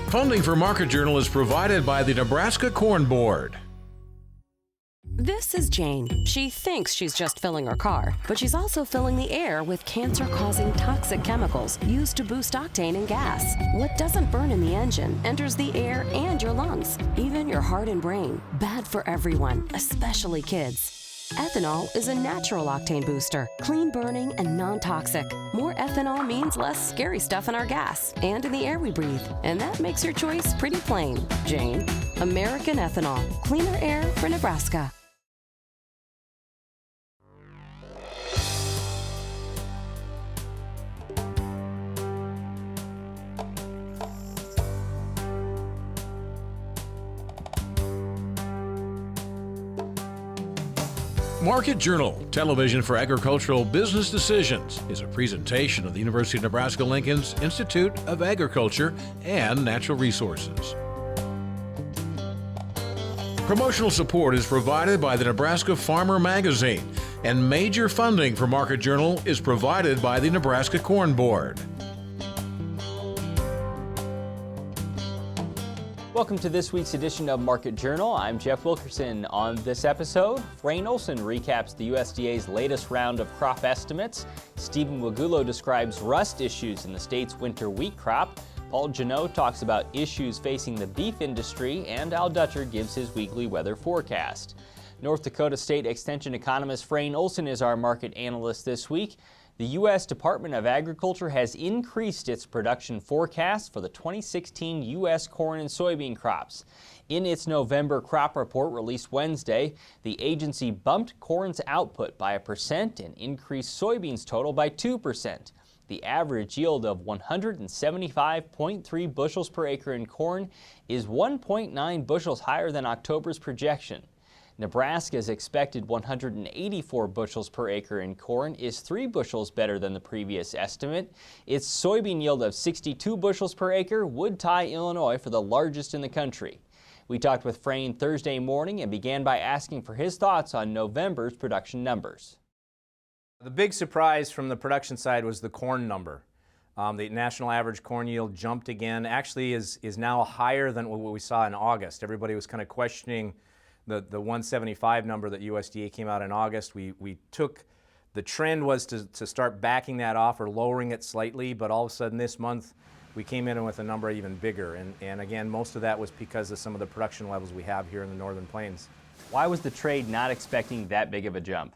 Funding for Market Journal is provided by the Nebraska Corn Board. This is Jane. She thinks she's just filling her car, but she's also filling the air with cancer-causing toxic chemicals used to boost octane in gas. What doesn't burn in the engine enters the air and your lungs, even your heart and brain. Bad for everyone, especially kids. Ethanol is a natural octane booster, clean burning and non-toxic. More ethanol means less scary stuff in our gas and in the air we breathe. And that makes your choice pretty plain, Jane. American Ethanol, cleaner air for Nebraska. Market Journal, television for agricultural business decisions, is a presentation of the University of Nebraska-Lincoln's Institute of Agriculture and Natural Resources. Promotional support is provided by the Nebraska Farmer Magazine, and major funding for Market Journal is provided by the Nebraska Corn Board. Welcome to this week's edition of Market Journal. I'm Jeff Wilkerson. On this episode, Frayne Olson recaps the USDA's latest round of crop estimates. Stephen Wegulo describes rust issues in the state's winter wheat crop. Paul Genho talks about issues facing the beef industry, and Al Dutcher gives his weekly weather forecast. North Dakota State Extension economist Frayne Olson is our market analyst this week. The U.S. Department of Agriculture has increased its production forecast for the 2016 U.S. corn and soybean crops. In its November crop report released Wednesday, the agency bumped corn's output by 1% and increased soybeans total by 2%. The average yield of 175.3 bushels per acre in corn is 1.9 bushels higher than October's projection. Nebraska's expected 184 bushels per acre in corn is 3 bushels better than the previous estimate. Its soybean yield of 62 bushels per acre would tie Illinois for the largest in the country. We talked with Frayne Thursday morning and began by asking for his thoughts on November's production numbers. The big surprise from the production side was the corn number. The national average corn yield jumped again, actually is now higher than what we saw in August. Everybody was kind of questioning the 175 number that USDA came out in August. We took, the trend was to start backing that off or lowering it slightly, but all of a sudden this month we came in with a number even bigger. And again, most of that was because of some of the production levels we have here in the Northern Plains. Why was the trade not expecting that big of a jump?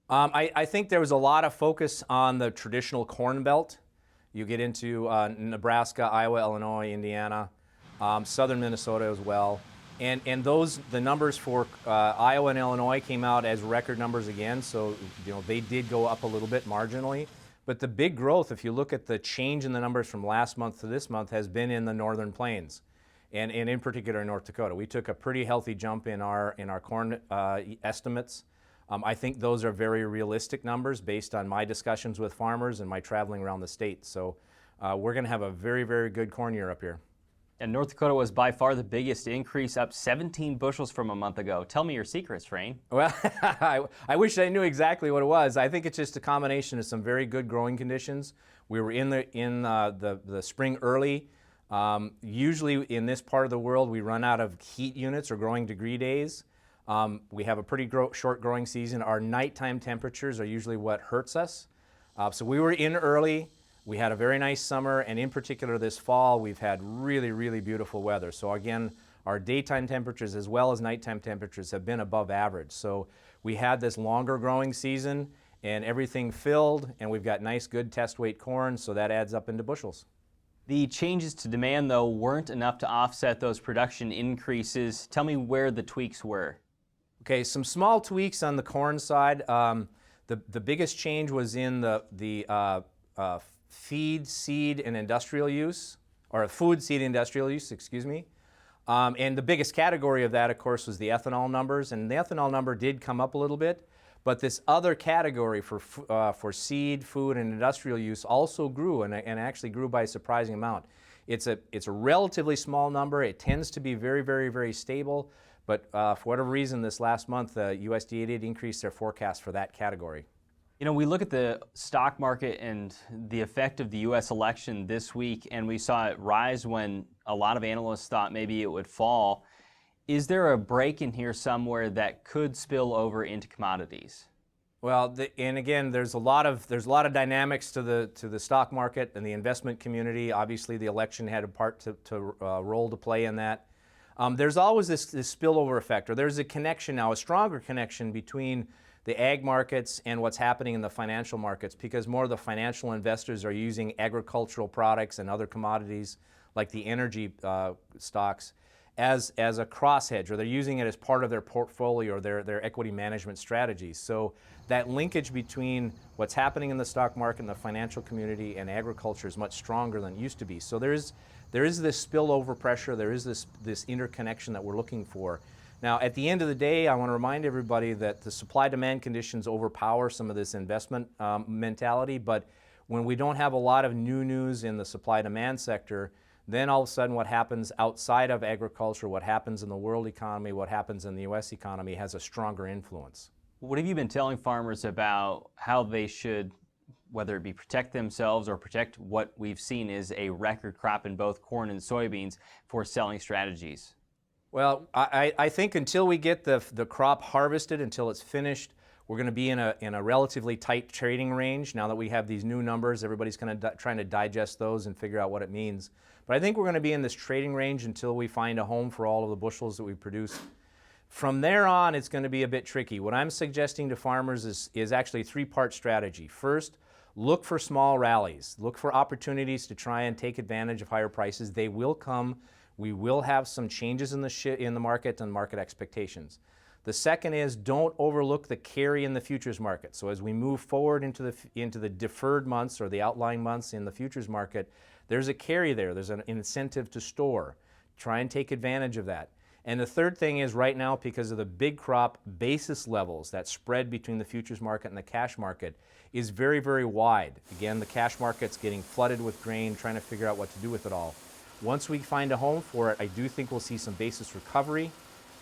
I think there was a lot of focus on the traditional corn belt. You get into Nebraska, Iowa, Illinois, Indiana, southern Minnesota as well. And the numbers for Iowa and Illinois came out as record numbers again, so they did go up a little bit marginally. But the big growth, if you look at the change in the numbers from last month to this month, has been in the Northern Plains, and in particular in North Dakota. We took a pretty healthy jump in our corn estimates. I think those are very realistic numbers based on my discussions with farmers and my traveling around the state. So we're going to have a very, very good corn year up here. And North Dakota was by far the biggest increase, up 17 bushels from a month ago. Tell me your secrets, Frayne. Well, I wish I knew exactly what it was. I think it's just a combination of some very good growing conditions. We were in the spring early. Usually in this part of the world, we run out of heat units or growing degree days. We have a pretty short growing season. Our nighttime temperatures are usually what hurts us. So we were in early. We had a very nice summer, and in particular this fall, we've had really, really beautiful weather. So again, our daytime temperatures as well as nighttime temperatures have been above average. So we had this longer growing season, and everything filled, and we've got nice, good test weight corn, so that adds up into bushels. The changes to demand, though, weren't enough to offset those production increases. Tell me where the tweaks were. Okay, some small tweaks on the corn side. The biggest change was in the feed, seed, and industrial use, or food, seed, industrial use, excuse me. And the biggest category of that, of course, was the ethanol numbers, and the ethanol number did come up a little bit, but this other category for seed, food, and industrial use also grew, and actually grew by a surprising amount. It's a relatively small number. It tends to be very, very, very stable, but for whatever reason, this last month, USDA did increase their forecast for that category. You know, we look at the stock market and the effect of the U.S. election this week, and we saw it rise when a lot of analysts thought maybe it would fall. Is there a break in here somewhere that could spill over into commodities? Well, and again, there's a lot of dynamics to the stock market and the investment community. Obviously, the election had a part to role to play in that. There's always this spillover effect, or there's a connection now, a stronger connection between the ag markets and what's happening in the financial markets, because more of the financial investors are using agricultural products and other commodities like the energy stocks as a cross hedge, or they're using it as part of their portfolio or their equity management strategies. So that linkage between what's happening in the stock market and the financial community and agriculture is much stronger than it used to be. So there is this spillover pressure, there is this interconnection that we're looking for. Now, at the end of the day, I want to remind everybody that the supply-demand conditions overpower some of this investment mentality, but when we don't have a lot of new news in the supply-demand sector, then all of a sudden what happens outside of agriculture, what happens in the world economy, what happens in the U.S. economy has a stronger influence. What have you been telling farmers about how they should, whether it be protect themselves or protect what we've seen is a record crop in both corn and soybeans for selling strategies? Well, I think until we get the crop harvested, until it's finished, we're going to be in a relatively tight trading range. Now that we have these new numbers, everybody's kind of trying to digest those and figure out what it means. But I think we're going to be in this trading range until we find a home for all of the bushels that we produce. From there on, it's going to be a bit tricky. What I'm suggesting to farmers is actually a three-part strategy. First, look for small rallies. Look for opportunities to try and take advantage of higher prices. They will come. We will have some changes in the market and market expectations. The second is don't overlook the carry in the futures market. So as we move forward into the deferred months or the outlying months in the futures market, there's a carry there. There's an incentive to store. Try and take advantage of that. And the third thing is right now, because of the big crop basis levels, that spread between the futures market and the cash market is very, very wide. Again, the cash market's getting flooded with grain, trying to figure out what to do with it all. Once we find a home for it, I do think we'll see some basis recovery.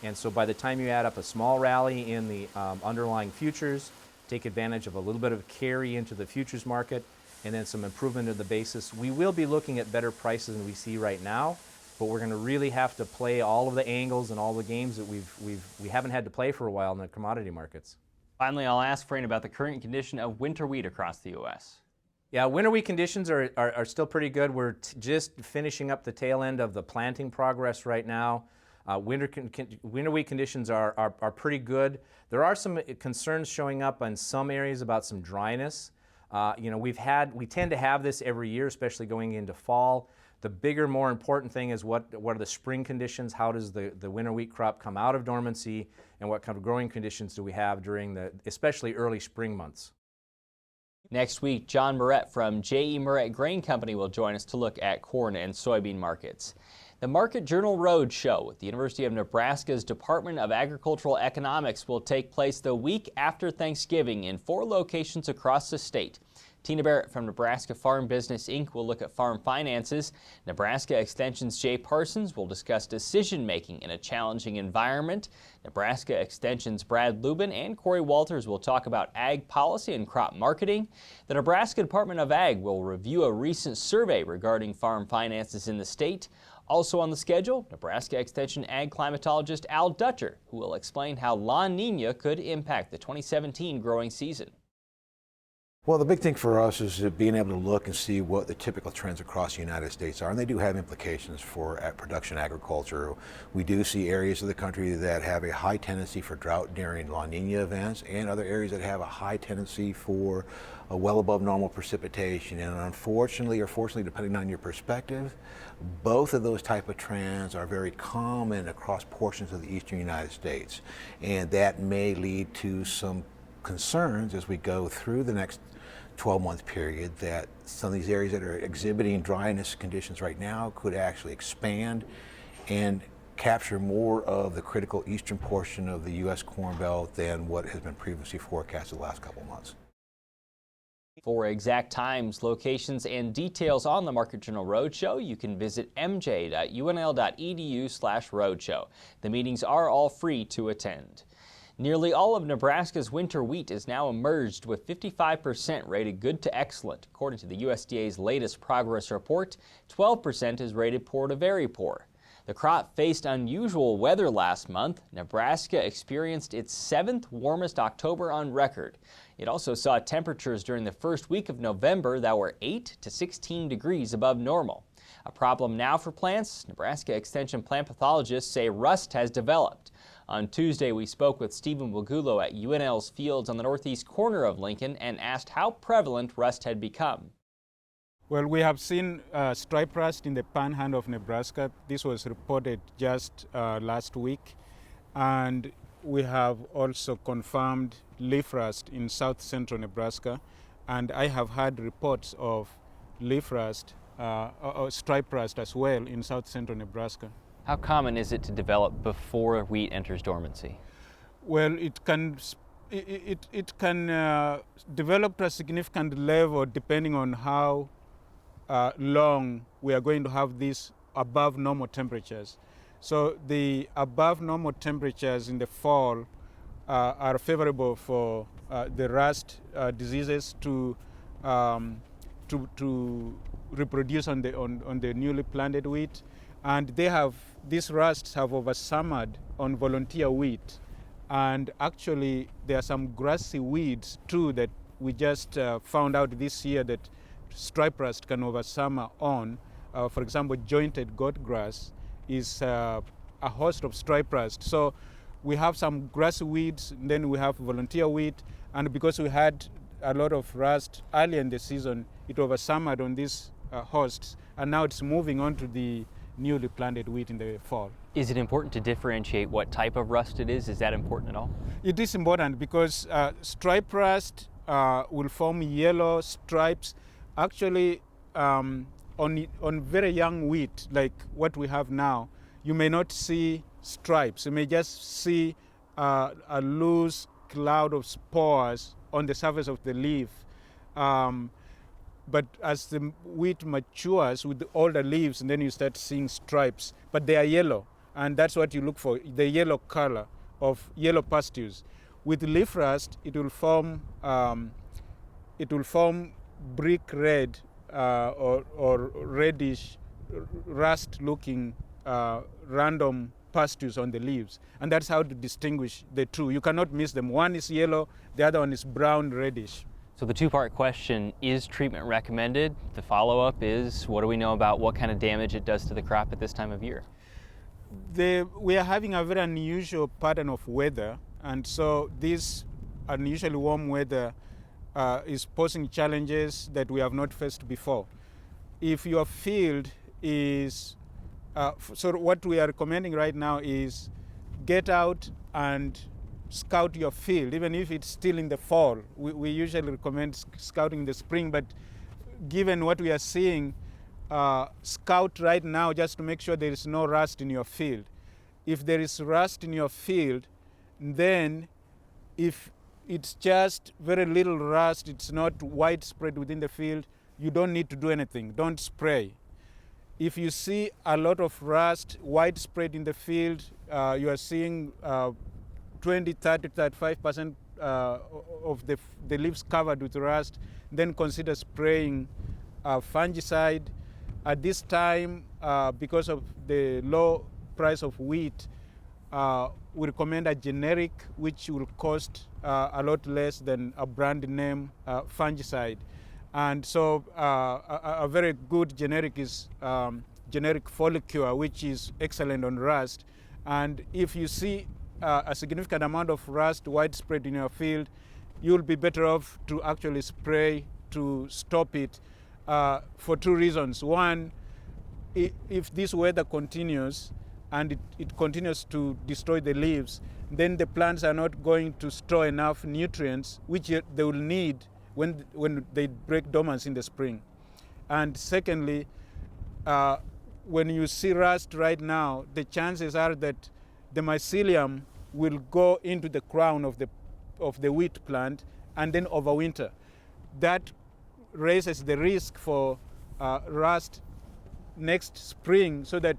And so by the time you add up a small rally in the underlying futures, take advantage of a little bit of carry into the futures market, and then some improvement in the basis, we will be looking at better prices than we see right now. But we're going to really have to play all of the angles and all the games that we haven't had to play for a while in the commodity markets. Finally, I'll ask Frayne about the current condition of winter wheat across the U.S. Yeah, winter wheat conditions are still pretty good. We're just finishing up the tail end of the planting progress right now. Winter wheat conditions are pretty good. There are some concerns showing up in some areas about some dryness. We tend to have this every year, especially going into fall. The bigger, more important thing is what are the spring conditions? How does the winter wheat crop come out of dormancy? And what kind of growing conditions do we have during especially early spring months? Next week, John Moret from J.E. Moret Grain Company will join us to look at corn and soybean markets. The Market Journal Roadshow with the University of Nebraska's Department of Agricultural Economics will take place the week after Thanksgiving in 4 locations across the state. Tina Barrett from Nebraska Farm Business Inc. will look at farm finances. Nebraska Extension's Jay Parsons will discuss decision-making in a challenging environment. Nebraska Extension's Brad Lubin and Corey Walters will talk about ag policy and crop marketing. The Nebraska Department of Ag will review a recent survey regarding farm finances in the state. Also on the schedule, Nebraska Extension ag climatologist Al Dutcher, who will explain how La Niña could impact the 2017 growing season. Well, the big thing for us is being able to look and see what the typical trends across the United States are, and they do have implications for production agriculture. We do see areas of the country that have a high tendency for drought during La Niña events, and other areas that have a high tendency for well above normal precipitation. And unfortunately, or fortunately, depending on your perspective, both of those type of trends are very common across portions of the eastern United States, and that may lead to some concerns as we go through the next 12-month period that some of these areas that are exhibiting dryness conditions right now could actually expand and capture more of the critical eastern portion of the U.S. Corn Belt than what has been previously forecasted the last couple of months. For exact times, locations, and details on the Market Journal Roadshow, you can visit mj.unl.edu/roadshow. The meetings are all free to attend. Nearly all of Nebraska's winter wheat is now emerged, with 55% rated good to excellent. According to the USDA's latest progress report, 12% is rated poor to very poor. The crop faced unusual weather last month. Nebraska experienced its 7th warmest October on record. It also saw temperatures during the first week of November that were 8 to 16 degrees above normal. A problem now for plants? Nebraska Extension plant pathologists say rust has developed. On Tuesday, we spoke with Stephen Wegulo at UNL's fields on the northeast corner of Lincoln and asked how prevalent rust had become. Well, we have seen stripe rust in the panhandle of Nebraska. This was reported just last week. And we have also confirmed leaf rust in south central Nebraska. And I have had reports of leaf rust, or stripe rust as well in south central Nebraska. How common is it to develop before wheat enters dormancy? Well, it can develop to a significant level depending on how long we are going to have these above normal temperatures. So the above normal temperatures in the fall are favorable for the rust diseases to reproduce on the newly planted wheat, and these rusts have over-summered on volunteer wheat, and actually there are some grassy weeds too that we just found out this year that stripe rust can over-summer on. For example, jointed goat grass is a host of stripe rust. So we have some grassy weeds, and then we have volunteer wheat, and because we had a lot of rust earlier in the season, it over-summered on these hosts, and now it's moving on to the newly planted wheat in the fall. Is it important to differentiate what type of rust it is? Is that important at all? It is important because stripe rust will form yellow stripes. Actually, on very young wheat, like what we have now, you may not see stripes. You may just see a loose cloud of spores on the surface of the leaf. But as the wheat matures with the older leaves, and then you start seeing stripes, but they are yellow, and that's what you look for, the yellow color of yellow pustules. With leaf rust, it will form brick red or reddish rust-looking random pustules on the leaves, and that's how to distinguish the two. You cannot miss them. One is yellow, the other one is brown reddish. So the two-part question, is treatment recommended? The follow-up is, what do we know about what kind of damage it does to the crop at this time of year? We are having a very unusual pattern of weather, and so this unusually warm weather is posing challenges that we have not faced before. If your field is, so what we are recommending right now is get out and scout your field, even if it's still in the fall. We usually recommend scouting in the spring, but given what we are seeing, scout right now just to make sure there is no rust in your field. If there is rust in your field, then if it's just very little rust, it's not widespread within the field, you don't need to do anything. Don't spray. If you see a lot of rust widespread in the field, you are seeing 20, 30, 35% of the leaves covered with rust, then consider spraying fungicide. At this time, because of the low price of wheat, we recommend a generic which will cost a lot less than a brand name fungicide. And so a very good generic is generic Folicure, which is excellent on rust. And if you see a significant amount of rust widespread in your field, you'll be better off to actually spray to stop it for two reasons. One, if this weather continues and it continues to destroy the leaves, then the plants are not going to store enough nutrients which they will need when they break dormancy in the spring. And secondly, when you see rust right now, the chances are that the mycelium will go into the crown of the wheat plant and then overwinter. That raises the risk for rust next spring, so that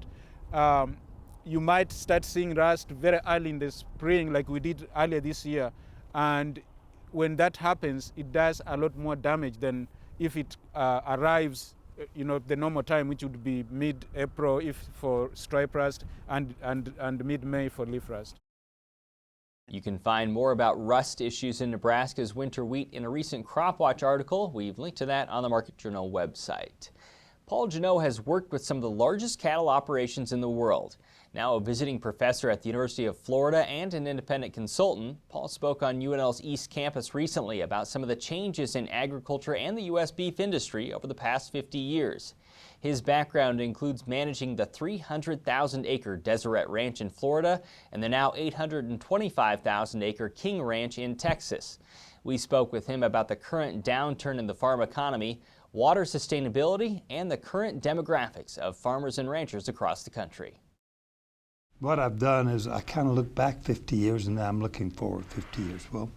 you might start seeing rust very early in the spring, like we did earlier this year. And when that happens, it does a lot more damage than if it arrives, the normal time, which would be mid-April if for stripe rust and mid-May for leaf rust. You can find more about rust issues in Nebraska's winter wheat in a recent Crop Watch article. We've linked to that on the Market Journal website. Paul Genho has worked with some of the largest cattle operations in the world. Now a visiting professor at the University of Florida and an independent consultant, Paul spoke on UNL's East Campus recently about some of the changes in agriculture and the U.S. beef industry over the past 50 years. His background includes managing the 300,000-acre Deseret Ranch in Florida and the now 825,000-acre King Ranch in Texas. We spoke with him about the current downturn in the farm economy, water sustainability, and the current demographics of farmers and ranchers across the country. What I've done is I kind of look back 50 years and now I'm looking forward 50 years. Well,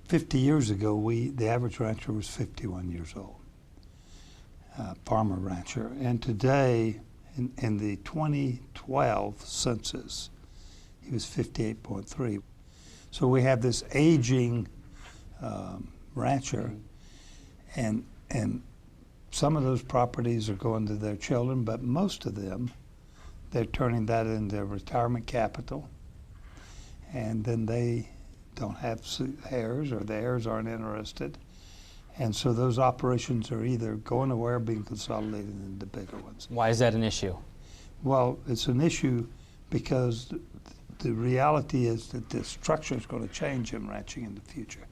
50 years ago, the average rancher was 51 years old, farmer rancher. And today, in the 2012 census, he was 58.3. So we have this aging rancher, and some of those properties are going to their children, but most of them, they're turning that into retirement capital, and then they don't have heirs, or the heirs aren't interested. And so those operations are either going away or being consolidated into bigger ones. Why is that an issue? Well, it's an issue because the reality is that the structure is going to change in ranching in the future.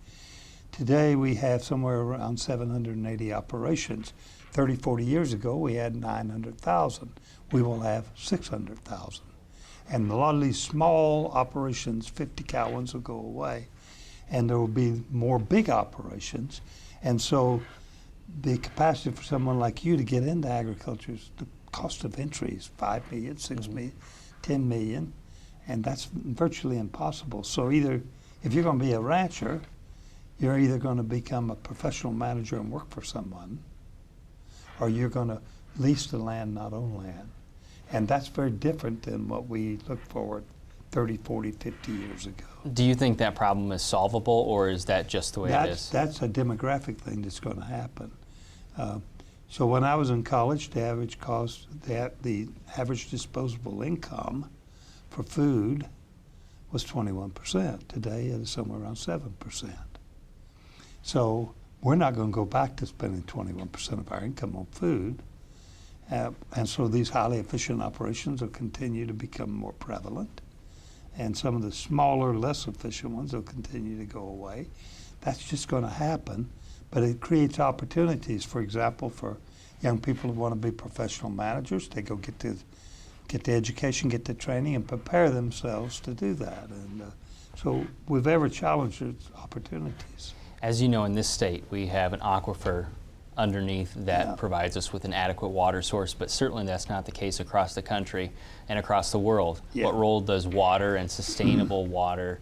Today we have somewhere around 780 operations. 30, 40 years ago we had 900,000. We will have 600,000. And a lot of these small operations, 50-cow ones, will go away. And there will be more big operations. And so the capacity for someone like you to get into agriculture, the cost of entry is 5 million, 6 million, 10 million, and that's virtually impossible. So either, if you're going to be a rancher, you're either going to become a professional manager and work for someone, or you're going to lease the land, not own land. And that's very different than what we looked forward 30, 40, 50 years ago. Do you think that problem is solvable, or is that just the way it is? That's a demographic thing that's going to happen. So when I was in college, the average disposable income for food was 21%. Today it is somewhere around 7%. So we're not going to go back to spending 21% of our income on food. And so these highly efficient operations will continue to become more prevalent. And some of the smaller, less efficient ones will continue to go away. That's just going to happen, but it creates opportunities. For example, for young people who want to be professional managers, they go get the education, get the training, and prepare themselves to do that. And so we've ever challenged opportunities. As you know, in this state, we have an aquifer underneath that provides us with an adequate water source, but certainly that's not the case across the country and across the world. Yeah. What role does water and sustainable water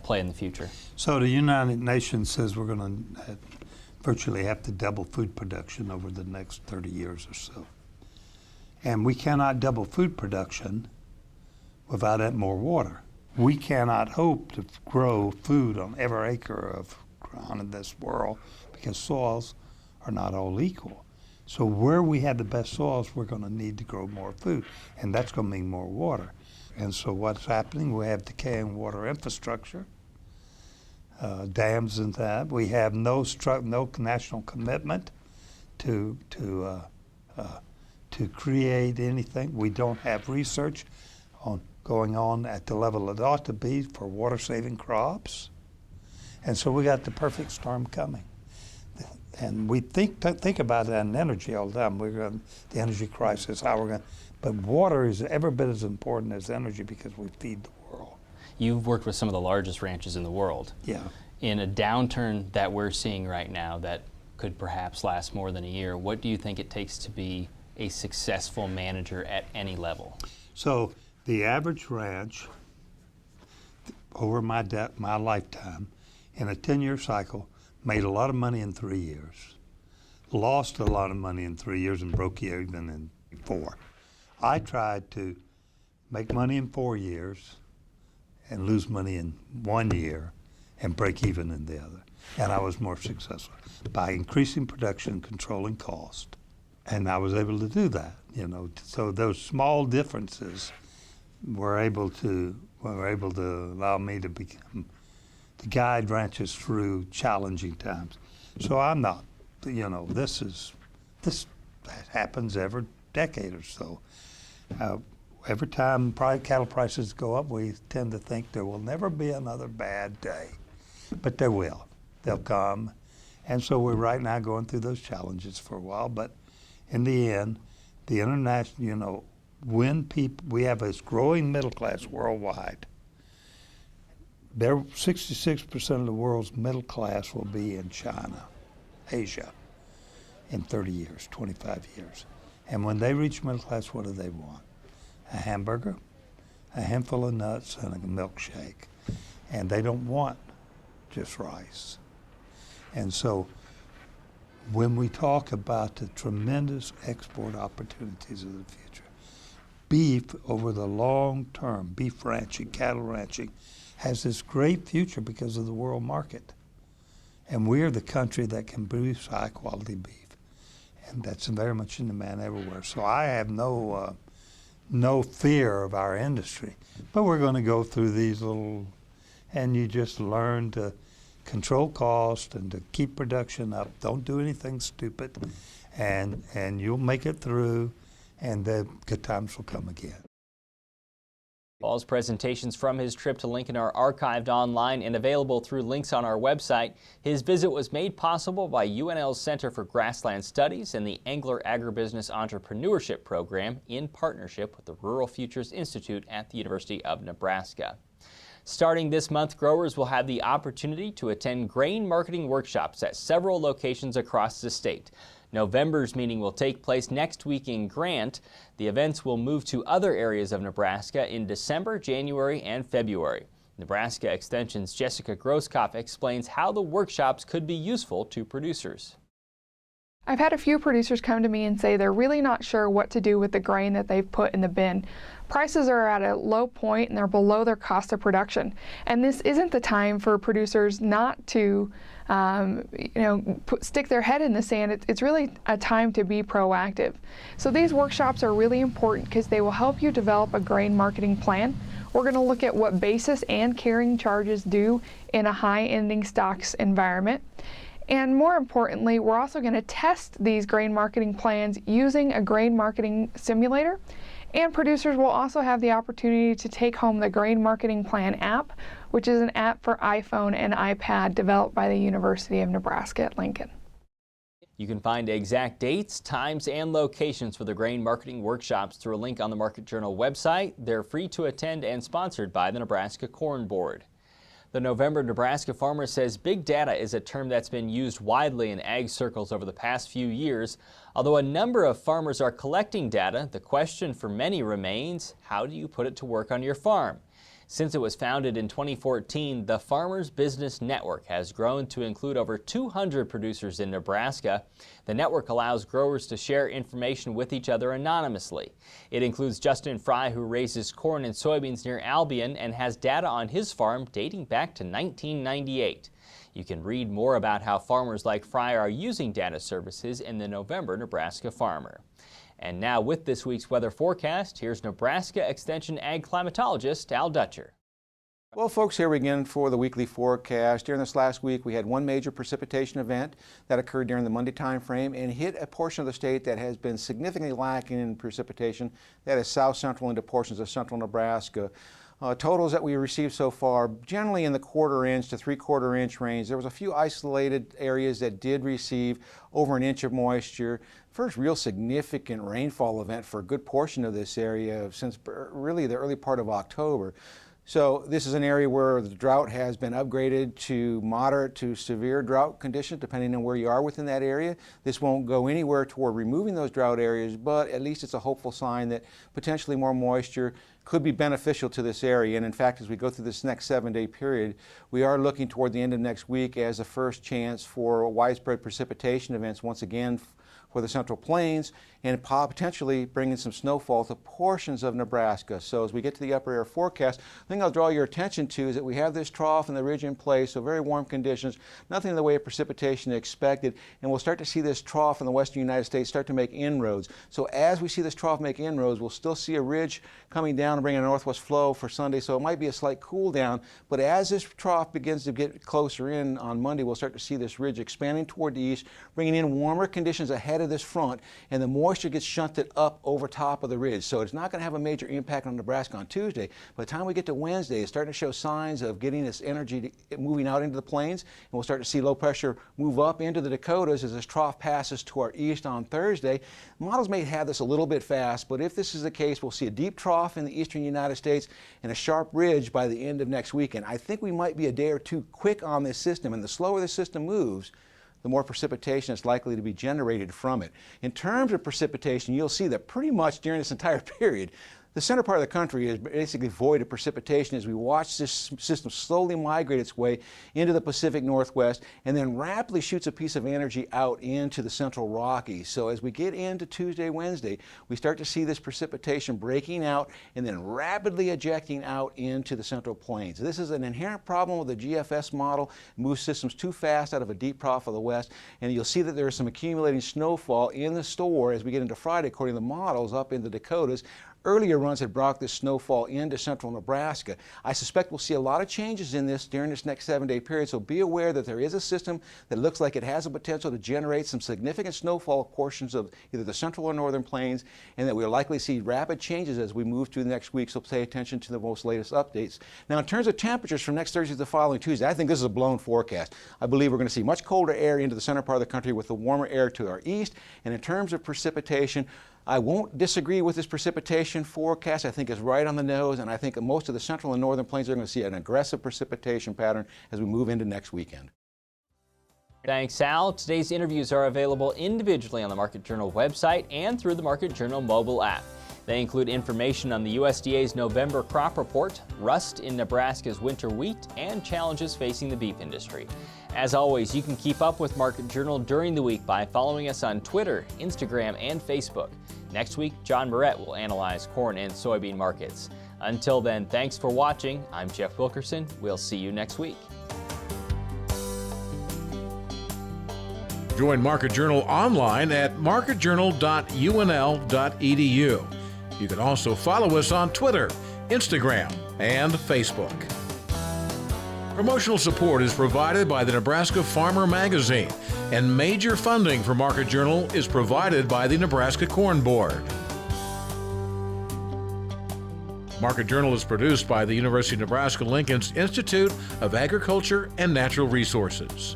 play in the future? So the United Nations says we're going to virtually have to double food production over the next 30 years or so. And we cannot double food production without that more water. We cannot hope to grow food on every acre of ground in this world because soils are not all equal. So where we have the best soils, we're going to need to grow more food, and that's going to mean more water. And so what's happening, we have decaying water infrastructure, dams and that. We have no national commitment to create anything. We don't have research going on at the level it ought to be for water-saving crops. And so we got the perfect storm coming. And we think about that in energy all the time. We're going the energy crisis, how we're going. But water is every bit as important as energy because we feed the world. You've worked with some of the largest ranches in the world. Yeah. In a downturn that we're seeing right now that could perhaps last more than a year, what do you think it takes to be a successful manager at any level? So the average ranch over my lifetime in a 10-year cycle made a lot of money in 3 years, lost a lot of money in 3 years, and broke even in 4. I tried to make money in 4 years and lose money in 1 year and break even in the other. And I was more successful by increasing production, controlling cost. And I was able to do that, you know. So those small differences were able to allow me to guide ranchers through challenging times. So I'm not, you know, this happens every decade or so. Every time cattle prices go up, we tend to think there will never be another bad day, but there will. They'll come, and so we're right now going through those challenges for a while. But in the end, the international, you know, when we have this growing middle class worldwide. 66% of the world's middle class will be in China, Asia, in 30 years, 25 years. And when they reach middle class, what do they want? A hamburger, a handful of nuts, and a milkshake. And they don't want just rice. And so when we talk about the tremendous export opportunities of the future, beef over the long term, beef ranching, cattle ranching, has this great future because of the world market. And we're the country that can produce high quality beef. And that's very much in demand everywhere. So I have no fear of our industry. But we're going to go through these and you just learn to control cost and to keep production up. Don't do anything stupid, and you'll make it through, and the good times will come again. Paul's presentations from his trip to Lincoln are archived online and available through links on our website. His visit was made possible by UNL's Center for Grassland Studies and the Angler Agribusiness Entrepreneurship Program in partnership with the Rural Futures Institute at the University of Nebraska. Starting this month, growers will have the opportunity to attend grain marketing workshops at several locations across the state. November's meeting will take place next week in Grant. The events will move to other areas of Nebraska in December, January, and February. Nebraska Extension's Jessica Groskopf explains how the workshops could be useful to producers. I've had a few producers come to me and say they're really not sure what to do with the grain that they've put in the bin. Prices are at a low point and they're below their cost of production. And this isn't the time for producers not to stick their head in the sand. It's really a time to be proactive. So these workshops are really important because they will help you develop a grain marketing plan. We're going to look at what basis and carrying charges do in a high ending stocks environment. And more importantly, we're also going to test these grain marketing plans using a grain marketing simulator. And producers will also have the opportunity to take home the Grain Marketing Plan app, which is an app for iPhone and iPad developed by the University of Nebraska at Lincoln. You can find exact dates, times, and locations for the grain marketing workshops through a link on the Market Journal website. They're free to attend and sponsored by the Nebraska Corn Board. The November Nebraska Farmer says big data is a term that's been used widely in ag circles over the past few years. Although a number of farmers are collecting data, the question for many remains, how do you put it to work on your farm? Since it was founded in 2014, the Farmers Business Network has grown to include over 200 producers in Nebraska. The network allows growers to share information with each other anonymously. It includes Justin Fry, who raises corn and soybeans near Albion and has data on his farm dating back to 1998. You can read more about how farmers like Fry are using data services in the November Nebraska Farmer. And now with this week's weather forecast, here's Nebraska Extension ag climatologist Al Dutcher. Well, folks, here again for the weekly forecast. During this last week, we had one major precipitation event that occurred during the Monday time frame and hit a portion of the state that has been significantly lacking in precipitation. That is south central into portions of central Nebraska. Totals that we received so far, generally in the 1/4 inch to 3/4 inch range. There was a few isolated areas that did receive over an inch of moisture. First real significant rainfall event for a good portion of this area since really the early part of October. So this is an area where the drought has been upgraded to moderate to severe drought conditions, depending on where you are within that area. This won't go anywhere toward removing those drought areas, but at least it's a hopeful sign that potentially more moisture could be beneficial to this area. And in fact, as we go through this next 7-day period, we are looking toward the end of next week as a first chance for widespread precipitation events once again for the Central Plains and potentially bringing some snowfall to portions of Nebraska. So as we get to the upper air forecast, the thing I'll draw your attention to is that we have this trough and the ridge in place, so very warm conditions, nothing in the way of precipitation expected, and we'll start to see this trough in the western United States start to make inroads. So as we see this trough make inroads, we'll still see a ridge coming down and bringing a northwest flow for Sunday, so it might be a slight cool down, but as this trough begins to get closer in on Monday, we'll start to see this ridge expanding toward the east, bringing in warmer conditions ahead of this front, and the moisture gets shunted up over top of the ridge. So it's not going to have a major impact on Nebraska on Tuesday. By the time we get to Wednesday, it's starting to show signs of getting this energy moving out into the plains, and we'll start to see low pressure move up into the Dakotas as this trough passes to our east on Thursday. Models may have this a little bit fast, but if this is the case, we'll see a deep trough in the eastern United States and a sharp ridge by the end of next weekend. I think we might be a day or two quick on this system, and the slower the system moves, the more precipitation is likely to be generated from it. In terms of precipitation, you'll see that pretty much during this entire period, the center part of the country is basically void of precipitation as we watch this system slowly migrate its way into the Pacific Northwest and then rapidly shoots a piece of energy out into the central Rockies. So as we get into Tuesday, Wednesday, we start to see this precipitation breaking out and then rapidly ejecting out into the central plains. This is an inherent problem with the GFS model. It moves systems too fast out of a deep trough of the west, and you'll see that there is some accumulating snowfall in the store as we get into Friday, according to the models, up in the Dakotas. Earlier runs had brought this snowfall into central Nebraska. I suspect we'll see a lot of changes in this during this next 7-day period, so be aware that there is a system that looks like it has the potential to generate some significant snowfall portions of either the central or northern plains, and that we'll likely see rapid changes as we move through the next week, so pay attention to the most latest updates. Now, in terms of temperatures from next Thursday to the following Tuesday, I think this is a blown forecast. I believe we're going to see much colder air into the center part of the country with the warmer air to our east, and in terms of precipitation, I won't disagree with this precipitation forecast. I think it's right on the nose, and I think most of the central and northern plains are going to see an aggressive precipitation pattern as we move into next weekend. Thanks, Al. Today's interviews are available individually on the Market Journal website and through the Market Journal mobile app. They include information on the USDA's November crop report, rust in Nebraska's winter wheat, and challenges facing the beef industry. As always, you can keep up with Market Journal during the week by following us on Twitter, Instagram, and Facebook. Next week, John Moret will analyze corn and soybean markets. Until then, thanks for watching. I'm Jeff Wilkerson. We'll see you next week. Join Market Journal online at marketjournal.unl.edu. You can also follow us on Twitter, Instagram, and Facebook. Promotional support is provided by the Nebraska Farmer Magazine, and major funding for Market Journal is provided by the Nebraska Corn Board. Market Journal is produced by the University of Nebraska-Lincoln's Institute of Agriculture and Natural Resources.